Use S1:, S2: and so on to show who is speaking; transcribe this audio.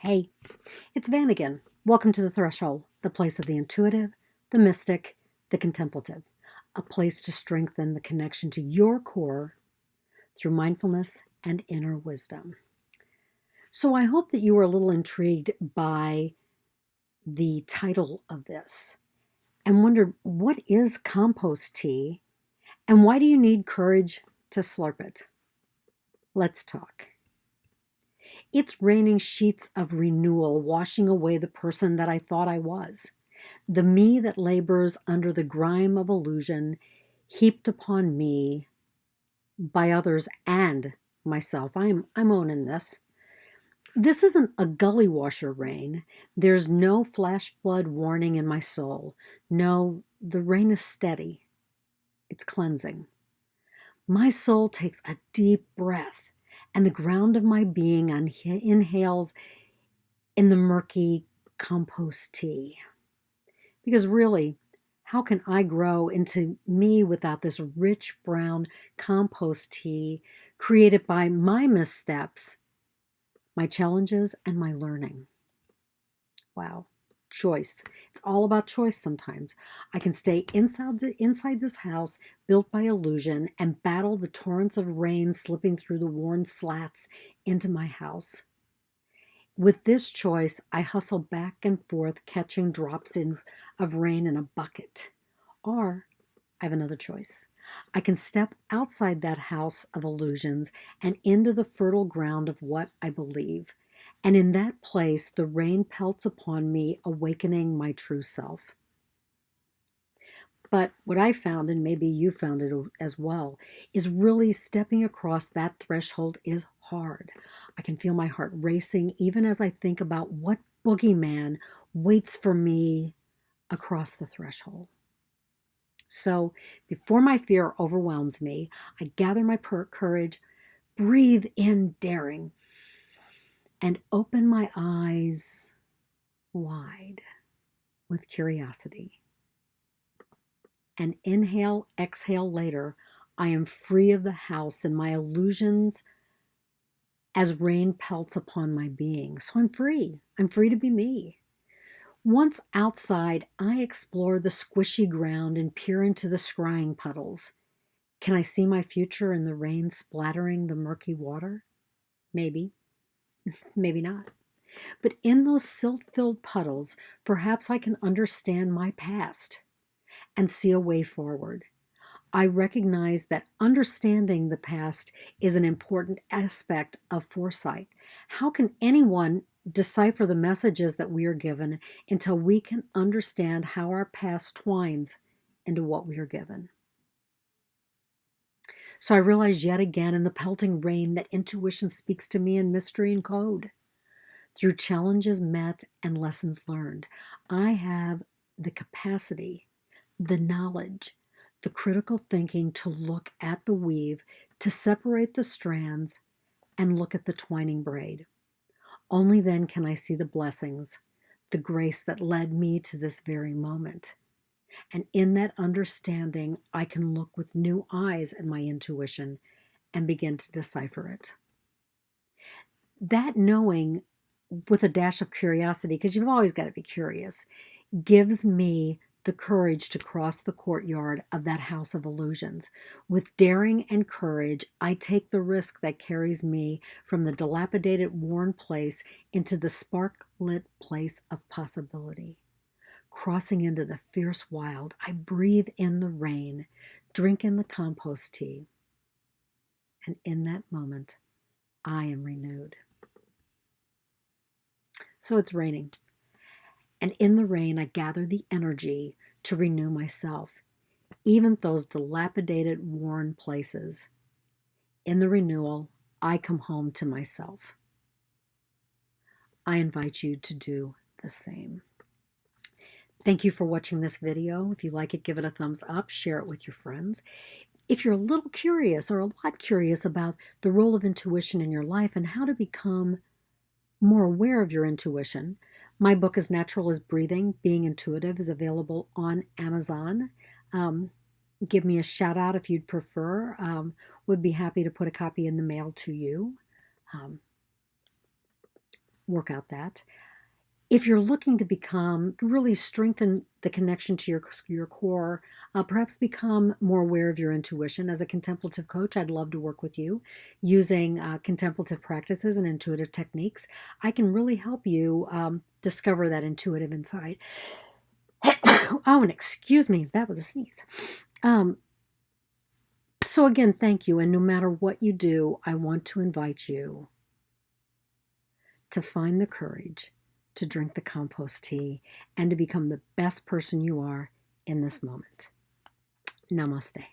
S1: Hey, it's Van again. Welcome to the Threshold, the place of the intuitive, the mystic, the contemplative, a place to strengthen the connection to your core through mindfulness and inner wisdom. So I hope that you were a little intrigued by the title of this and wondered, what is compost tea and why do you need courage to slurp it? Let's talk. It's raining sheets of renewal, washing away the person that I thought I was, the me that labors under the grime of illusion heaped upon me by others and myself. I'm owning this. This isn't a gully washer rain. There's no flash flood warning in my soul. No, the rain is steady. It's cleansing. My soul takes a deep breath, and the ground of my being inhales in the murky compost tea. Because really, how can I grow into me without this rich brown compost tea created by my missteps, my challenges, and my learning? Wow. Choice. It's all about choice sometimes. I can stay inside this house built by illusion and battle the torrents of rain slipping through the worn slats into my house. With this choice, I hustle back and forth, catching drops of rain in a bucket. Or I have another choice. I can step outside that house of illusions and into the fertile ground of what I believe. And in that place, the rain pelts upon me, awakening my true self. But what I found, and maybe you found it as well, is really stepping across that threshold is hard. I can feel my heart racing even as I think about what boogeyman waits for me across the threshold. So before my fear overwhelms me, I gather my courage, breathe in daring, and open my eyes wide with curiosity. And inhale, exhale later, I am free of the house and my illusions as rain pelts upon my being. So I'm free. I'm free to be me. Once outside, I explore the squishy ground and peer into the scrying puddles. Can I see my future in the rain splattering the murky water? Maybe. Maybe not. But in those silt-filled puddles, perhaps I can understand my past and see a way forward. I recognize that understanding the past is an important aspect of foresight. How can anyone decipher the messages that we are given until we can understand how our past twines into what we are given? So I realize yet again in the pelting rain that intuition speaks to me in mystery and code. Through challenges met and lessons learned, I have the capacity, the knowledge, the critical thinking to look at the weave, to separate the strands, and look at the twining braid. Only then can I see the blessings, the grace that led me to this very moment. And in that understanding, I can look with new eyes at my intuition and begin to decipher it. That knowing, with a dash of curiosity, because you've always got to be curious, gives me the courage to cross the courtyard of that house of illusions. With daring and courage, I take the risk that carries me from the dilapidated, worn place into the spark-lit place of possibility. Crossing into the fierce wild, I breathe in the rain, drink in the compost tea, and in that moment, I am renewed. So it's raining. And in the rain, I gather the energy to renew myself, even those dilapidated, worn places. In the renewal, I come home to myself. I invite you to do the same. Thank you for watching this video. If you like it, give it a thumbs up, share it with your friends. If you're a little curious or a lot curious about the role of intuition in your life and how to become more aware of your intuition, my book, As Natural as Breathing, Being Intuitive, is available on Amazon. Give me a shout out if you'd prefer. Would be happy to put a copy in the mail to you. work out that. If you're looking to really strengthen the connection to your core, perhaps become more aware of your intuition. As a contemplative coach, I'd love to work with you using contemplative practices and intuitive techniques. I can really help you discover that intuitive insight. Oh, and excuse me, that was a sneeze. So again, thank you. And no matter what you do, I want to invite you to find the courage to drink the compost tea and to become the best person you are in this moment. Namaste.